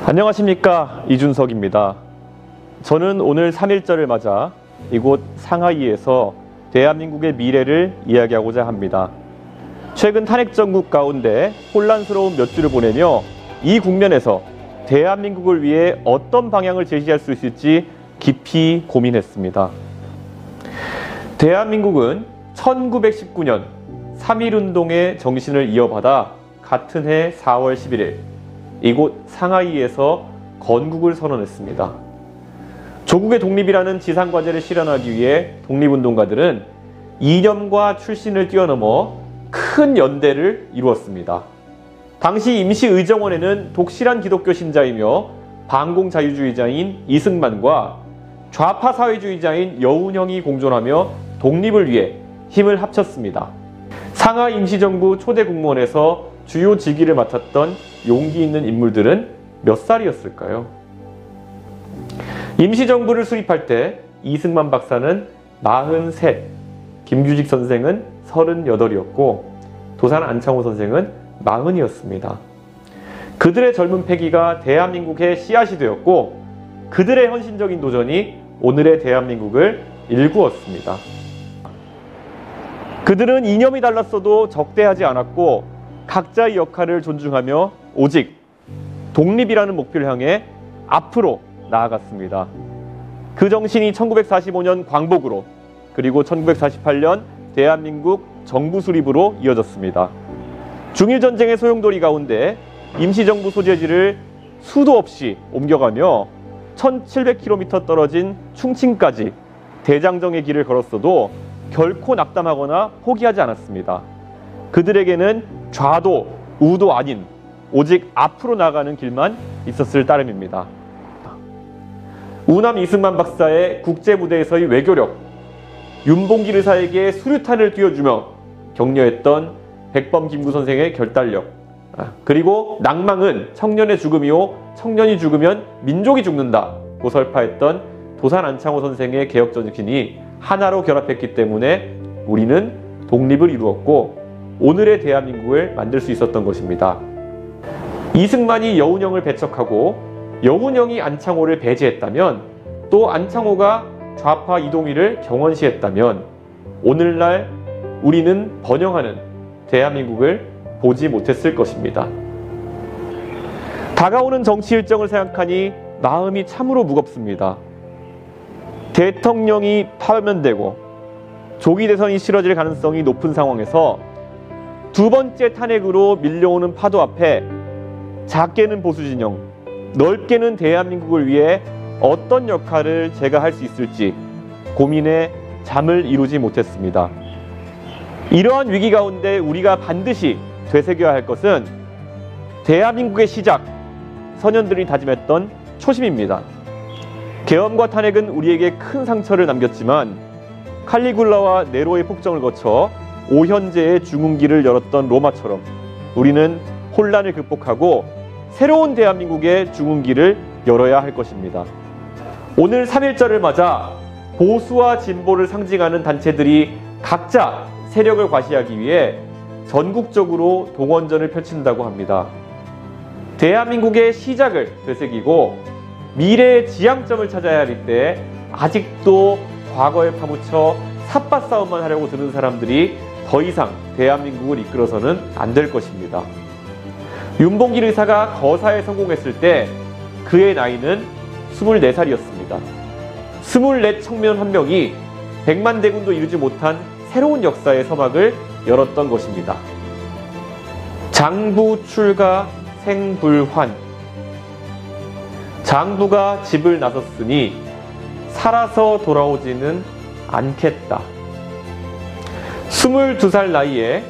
안녕하십니까, 이준석입니다. 저는 오늘 3.1절을 맞아 이곳 상하이에서 대한민국의 미래를 이야기하고자 합니다. 최근 탄핵 정국 가운데 혼란스러운 몇 주를 보내며 이 국면에서 대한민국을 위해 어떤 방향을 제시할 수 있을지 깊이 고민했습니다. 대한민국은 1919년 3.1운동의 정신을 이어받아 같은 해 4월 11일 이곳 상하이에서 건국을 선언했습니다. 조국의 독립이라는 지상과제를 실현하기 위해 독립운동가들은 이념과 출신을 뛰어넘어 큰 연대를 이루었습니다. 당시 임시의정원에는 독실한 기독교 신자이며 반공자유주의자인 이승만과 좌파 사회주의자인 여운형이 공존하며 독립을 위해 힘을 합쳤습니다. 상하이 임시정부 초대 국무원에서 주요 직위를 맡았던 용기 있는 인물들은 몇 살이었을까요? 임시정부를 수립할 때 이승만 박사는 43, 김규직 선생은 38이었고 도산 안창호 선생은 40이었습니다. 그들의 젊은 패기가 대한민국의 씨앗이 되었고 그들의 헌신적인 도전이 오늘의 대한민국을 일구었습니다. 그들은 이념이 달랐어도 적대하지 않았고 각자의 역할을 존중하며 오직 독립이라는 목표를 향해 앞으로 나아갔습니다. 그 정신이 1945년 광복으로 그리고 1948년 대한민국 정부 수립으로 이어졌습니다. 중일전쟁의 소용돌이 가운데 임시정부 소재지를 수도 없이 옮겨가며 1700km 떨어진 충칭까지 대장정의 길을 걸었어도 결코 낙담하거나 포기하지 않았습니다. 그들에게는 좌도 우도 아닌 오직 앞으로 나가는 길만 있었을 따름입니다. 우남 이승만 박사의 국제무대에서의 외교력, 윤봉길 의사에게 수류탄을 띄워주며 격려했던 백범 김구 선생의 결단력, 그리고 낭망은 청년의 죽음이요 청년이 죽으면 민족이 죽는다 고 설파했던 도산 안창호 선생의 개혁정신이 하나로 결합했기 때문에 우리는 독립을 이루었고 오늘의 대한민국을 만들 수 있었던 것입니다. 이승만이 여운형을 배척하고 여운형이 안창호를 배제했다면 또 안창호가 좌파 이동희를 경원시했다면 오늘날 우리는 번영하는 대한민국을 보지 못했을 것입니다. 다가오는 정치 일정을 생각하니 마음이 참으로 무겁습니다. 대통령이 파면되고 조기 대선이 치러질 가능성이 높은 상황에서 두 번째 탄핵으로 밀려오는 파도 앞에 작게는 보수진영, 넓게는 대한민국을 위해 어떤 역할을 제가 할 수 있을지 고민에 잠을 이루지 못했습니다. 이러한 위기 가운데 우리가 반드시 되새겨야 할 것은 대한민국의 시작, 선현들이 다짐했던 초심입니다. 계엄과 탄핵은 우리에게 큰 상처를 남겼지만 칼리굴라와 네로의 폭정을 거쳐 오현재의 중흥기를 열었던 로마처럼 우리는 혼란을 극복하고 새로운 대한민국의 중흥기를 열어야 할 것입니다. 오늘 3.1절을 맞아 보수와 진보를 상징하는 단체들이 각자 세력을 과시하기 위해 전국적으로 동원전을 펼친다고 합니다. 대한민국의 시작을 되새기고 미래의 지향점을 찾아야 할 때 아직도 과거에 파묻혀 삿바 싸움만 하려고 드는 사람들이 더 이상 대한민국을 이끌어서는 안 될 것입니다. 윤봉길 의사가 거사에 성공했을 때 그의 나이는 24살이었습니다. 24 청년 한 명이 100만 대군도 이루지 못한 새로운 역사의 서막을 열었던 것입니다. 장부 출가 생불환. 장부가 집을 나섰으니 살아서 돌아오지는 않겠다. 22살 나이에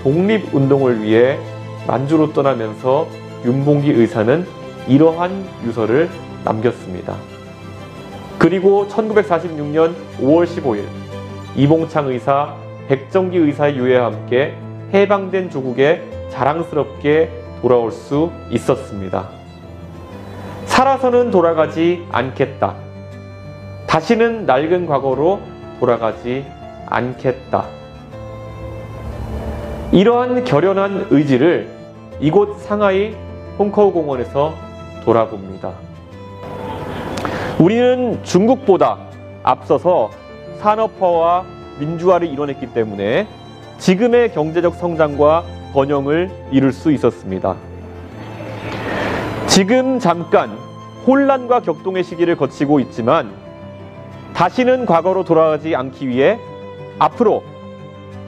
독립운동을 위해 만주로 떠나면서 윤봉길 의사는 이러한 유서를 남겼습니다. 그리고 1946년 5월 15일 이봉창 의사, 백정기 의사의 유해와 함께 해방된 조국에 자랑스럽게 돌아올 수 있었습니다. 살아서는 돌아가지 않겠다. 다시는 낡은 과거로 돌아가지 않겠다. 이러한 결연한 의지를 이곳 상하이 홍커우 공원에서 돌아봅니다. 우리는 중국보다 앞서서 산업화와 민주화를 이뤄냈기 때문에 지금의 경제적 성장과 번영을 이룰 수 있었습니다. 지금 잠깐 혼란과 격동의 시기를 거치고 있지만 다시는 과거로 돌아가지 않기 위해 앞으로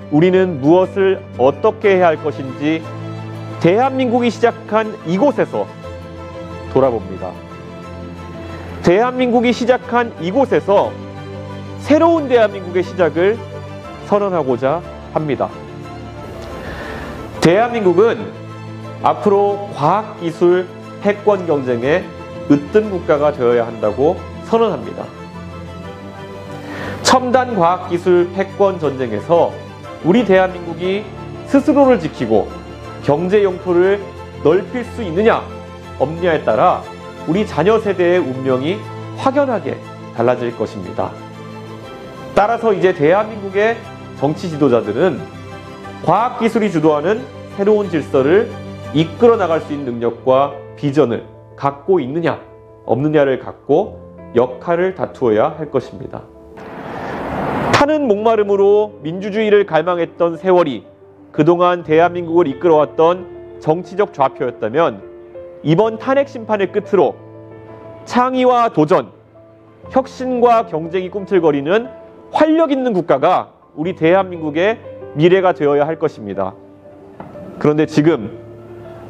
우리는 무엇을 어떻게 해야 할 것인지 대한민국이 시작한 이곳에서 돌아봅니다. 대한민국이 시작한 이곳에서 새로운 대한민국의 시작을 선언하고자 합니다. 대한민국은 앞으로 과학기술 패권 경쟁에 으뜸 국가가 되어야 한다고 선언합니다. 첨단 과학기술 패권 전쟁에서 우리 대한민국이 스스로를 지키고 경제 영토를 넓힐 수 있느냐 없느냐에 따라 우리 자녀 세대의 운명이 확연하게 달라질 것입니다. 따라서 이제 대한민국의 정치 지도자들은 과학기술이 주도하는 새로운 질서를 이끌어 나갈 수 있는 능력과 비전을 갖고 있느냐 없느냐를 갖고 역할을 다투어야 할 것입니다. 타는 목마름으로 민주주의를 갈망했던 세월이 그동안 대한민국을 이끌어왔던 정치적 좌표였다면 이번 탄핵 심판의 끝으로 창의와 도전, 혁신과 경쟁이 꿈틀거리는 활력 있는 국가가 우리 대한민국의 미래가 되어야 할 것입니다. 그런데 지금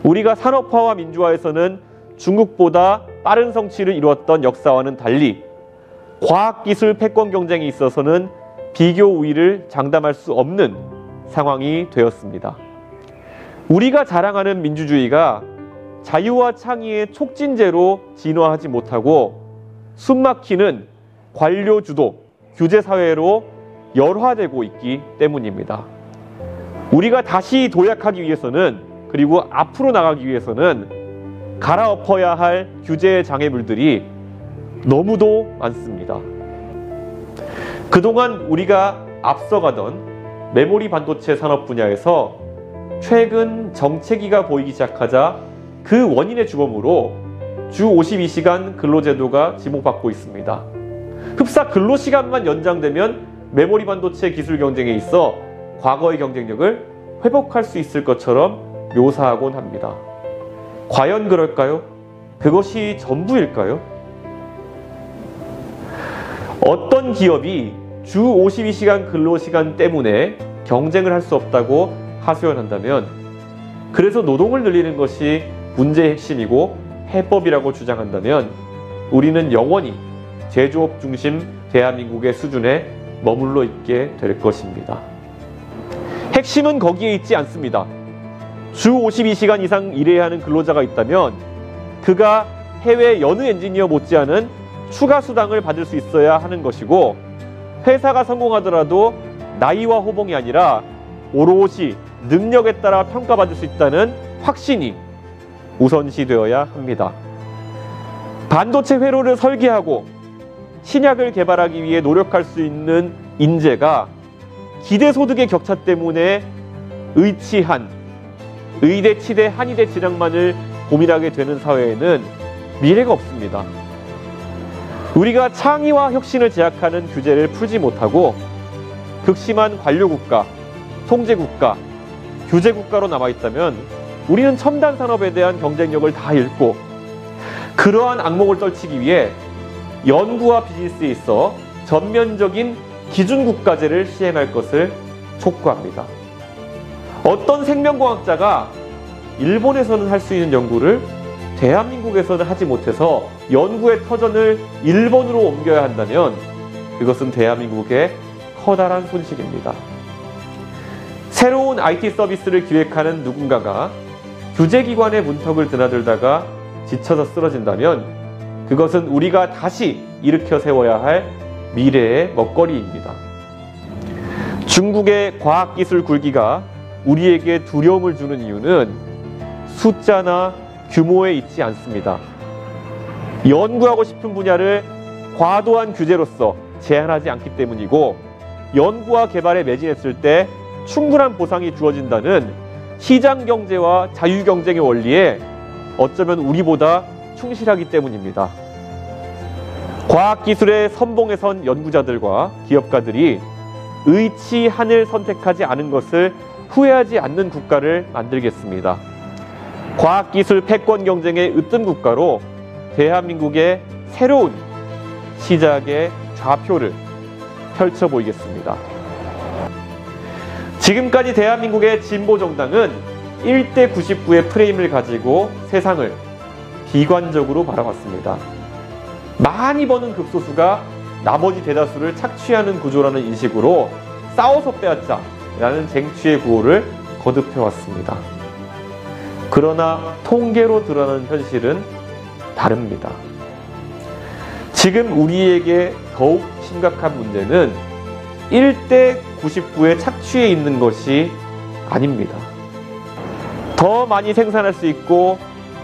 우리가 산업화와 민주화에서는 중국보다 빠른 성취를 이루었던 역사와는 달리 과학기술 패권 경쟁에 있어서는 비교 우위를 장담할 수 없는 상황이 되었습니다. 우리가 자랑하는 민주주의가 자유와 창의의 촉진제로 진화하지 못하고 숨막히는 관료 주도 규제 사회로 열화되고 있기 때문입니다. 우리가 다시 도약하기 위해서는 그리고 앞으로 나가기 위해서는 갈아엎어야 할 규제의 장애물들이 너무도 많습니다. 그동안 우리가 앞서가던 메모리 반도체 산업 분야에서 최근 정체기가 보이기 시작하자 그 원인의 주범으로 주 52시간 근로제도가 지목받고 있습니다. 흡사 근로시간만 연장되면 메모리 반도체 기술 경쟁에 있어 과거의 경쟁력을 회복할 수 있을 것처럼 묘사하곤 합니다. 과연 그럴까요? 그것이 전부일까요? 어떤 기업이 주 52시간 근로시간 때문에 경쟁을 할 수 없다고 하소연한다면 그래서 노동을 늘리는 것이 문제의 핵심이고 해법이라고 주장한다면 우리는 영원히 제조업 중심 대한민국의 수준에 머물러 있게 될 것입니다. 핵심은 거기에 있지 않습니다. 주 52시간 이상 일해야 하는 근로자가 있다면 그가 해외 여느 엔지니어 못지않은 추가 수당을 받을 수 있어야 하는 것이고 회사가 성공하더라도 나이와 호봉이 아니라 오롯이 능력에 따라 평가받을 수 있다는 확신이 우선시되어야 합니다. 반도체 회로를 설계하고 신약을 개발하기 위해 노력할 수 있는 인재가 기대소득의 격차 때문에 의치한 의대, 치대, 한의대 진학만을 고민하게 되는 사회에는 미래가 없습니다. 우리가 창의와 혁신을 제약하는 규제를 풀지 못하고 극심한 관료국가, 통제국가, 규제국가로 남아있다면 우리는 첨단 산업에 대한 경쟁력을 다 잃고 그러한 악몽을 떨치기 위해 연구와 비즈니스에 있어 전면적인 기준국가제를 시행할 것을 촉구합니다. 어떤 생명공학자가 일본에서는 할 수 있는 연구를 대한민국에서는 하지 못해서 연구의 터전을 일본으로 옮겨야 한다면 그것은 대한민국의 커다란 손실입니다. 새로운 IT 서비스를 기획하는 누군가가 규제기관의 문턱을 드나들다가 지쳐서 쓰러진다면 그것은 우리가 다시 일으켜 세워야 할 미래의 먹거리입니다. 중국의 과학기술 굴기가 우리에게 두려움을 주는 이유는 숫자나 규모에 있지 않습니다. 연구하고 싶은 분야를 과도한 규제로서 제한하지 않기 때문이고 연구와 개발에 매진했을 때 충분한 보상이 주어진다는 시장 경제와 자유 경쟁의 원리에 어쩌면 우리보다 충실하기 때문입니다. 과학기술의 선봉에 선 연구자들과 기업가들이 의치1을 선택하지 않은 것을 후회하지 않는 국가를 만들겠습니다. 과학기술 패권 경쟁의 으뜸 국가로 대한민국의 새로운 시작의 좌표를 펼쳐 보이겠습니다. 지금까지 대한민국의 진보정당은 1대 99의 프레임을 가지고 세상을 비관적으로 바라봤습니다. 많이 버는 극소수가 나머지 대다수를 착취하는 구조라는 인식으로 싸워서 빼앗자 라는 쟁취의 구호를 거듭해왔습니다. 그러나 통계로 드러나는 현실은 다릅니다. 지금 우리에게 더욱 심각한 문제는 1대 99의 착취에 있는 것이 아닙니다. 더 많이 생산할 수 있고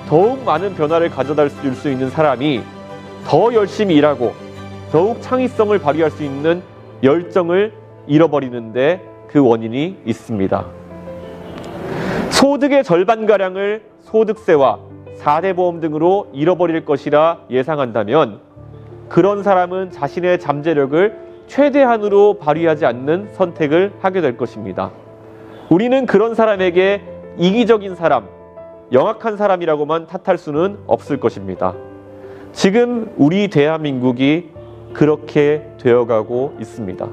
더욱 많은 변화를 가져다 줄 수 있는 사람이 더 열심히 일하고 더욱 창의성을 발휘할 수 있는 열정을 잃어버리는데 그 원인이 있습니다. 소득의 절반가량을 소득세와 4대 보험 등으로 잃어버릴 것이라 예상한다면 그런 사람은 자신의 잠재력을 최대한으로 발휘하지 않는 선택을 하게 될 것입니다. 우리는 그런 사람에게 이기적인 사람, 영악한 사람이라고만 탓할 수는 없을 것입니다. 지금 우리 대한민국이 그렇게 되어가고 있습니다.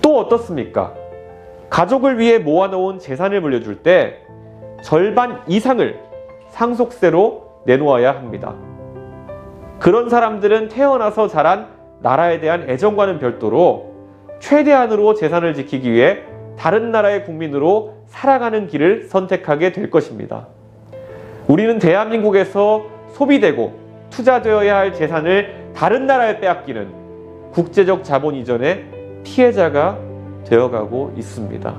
또 어떻습니까? 가족을 위해 모아놓은 재산을 물려줄 때 절반 이상을 상속세로 내놓아야 합니다. 그런 사람들은 태어나서 자란 나라에 대한 애정과는 별도로 최대한으로 재산을 지키기 위해 다른 나라의 국민으로 살아가는 길을 선택하게 될 것입니다. 우리는 대한민국에서 소비되고 투자되어야 할 재산을 다른 나라에 빼앗기는 국제적 자본 이전의 피해자가 되어가고 있습니다.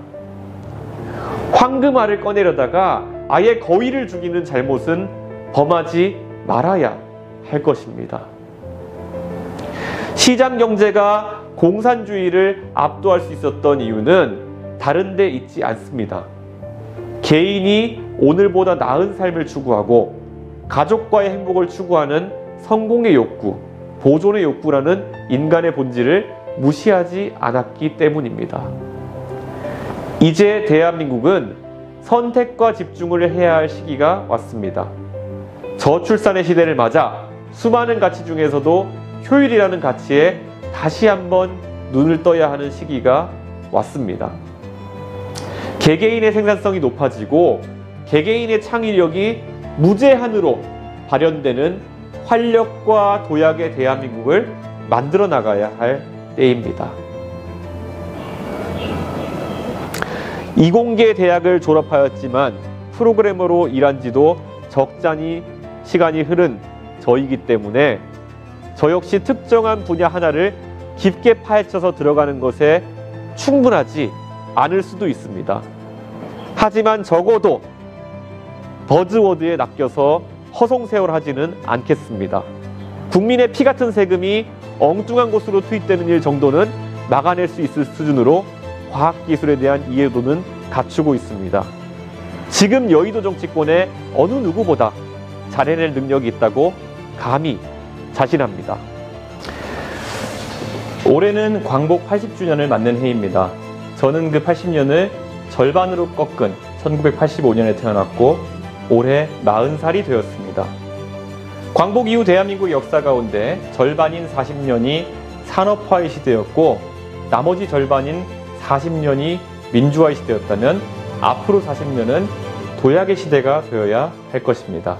황금알을 꺼내려다가 아예 거위를 죽이는 잘못은 범하지 말아야 할 것입니다. 시장 경제가 공산주의를 압도할 수 있었던 이유는 다른 데 있지 않습니다. 개인이 오늘보다 나은 삶을 추구하고 가족과의 행복을 추구하는 성공의 욕구, 보존의 욕구라는 인간의 본질을 무시하지 않았기 때문입니다. 이제 대한민국은 선택과 집중을 해야 할 시기가 왔습니다. 저출산의 시대를 맞아 수많은 가치 중에서도 효율이라는 가치에 다시 한번 눈을 떠야 하는 시기가 왔습니다. 개개인의 생산성이 높아지고 개개인의 창의력이 무제한으로 발현되는 활력과 도약의 대한민국을 만들어 나가야 할 때입니다. 이공계 대학을 졸업하였지만 프로그래머로 일한 지도 적잖이 시간이 흐른 저이기 때문에 저 역시 특정한 분야 하나를 깊게 파헤쳐서 들어가는 것에 충분하지 않을 수도 있습니다. 하지만 적어도 버즈워드에 낚여서 허송세월하지는 않겠습니다. 국민의 피 같은 세금이 엉뚱한 곳으로 투입되는 일 정도는 막아낼 수 있을 수준으로 과학기술에 대한 이해도는 갖추고 있습니다. 지금 여의도 정치권에 어느 누구보다 잘해낼 능력이 있다고 감히 자신합니다. 올해는 광복 80주년을 맞는 해입니다. 저는 그 80년을 절반으로 꺾은 1985년에 태어났고 올해 40살이 되었습니다. 광복 이후 대한민국 역사 가운데 절반인 40년이 산업화의 시대였고 나머지 절반인 40년이 민주화의 시대였다면 앞으로 40년은 도약의 시대가 되어야 할 것입니다.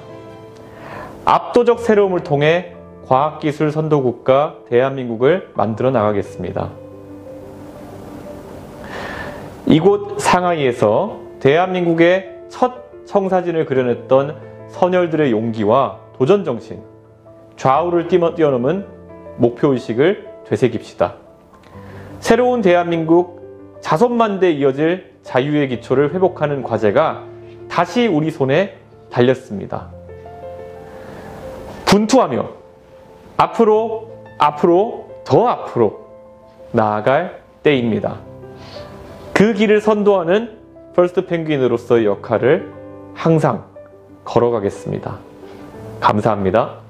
압도적 새로움을 통해 과학기술 선도국가 대한민국을 만들어 나가겠습니다. 이곳 상하이에서 대한민국의 첫 청사진을 그려냈던 선열들의 용기와 도전정신, 좌우를 뛰어넘은 목표의식을 되새깁시다. 새로운 대한민국 자손만대에 이어질 자유의 기초를 회복하는 과제가 다시 우리 손에 달렸습니다. 분투하며 더 앞으로 나아갈 때입니다. 그 길을 선도하는 퍼스트 펭귄으로서의 역할을 항상 걸어가겠습니다. 감사합니다.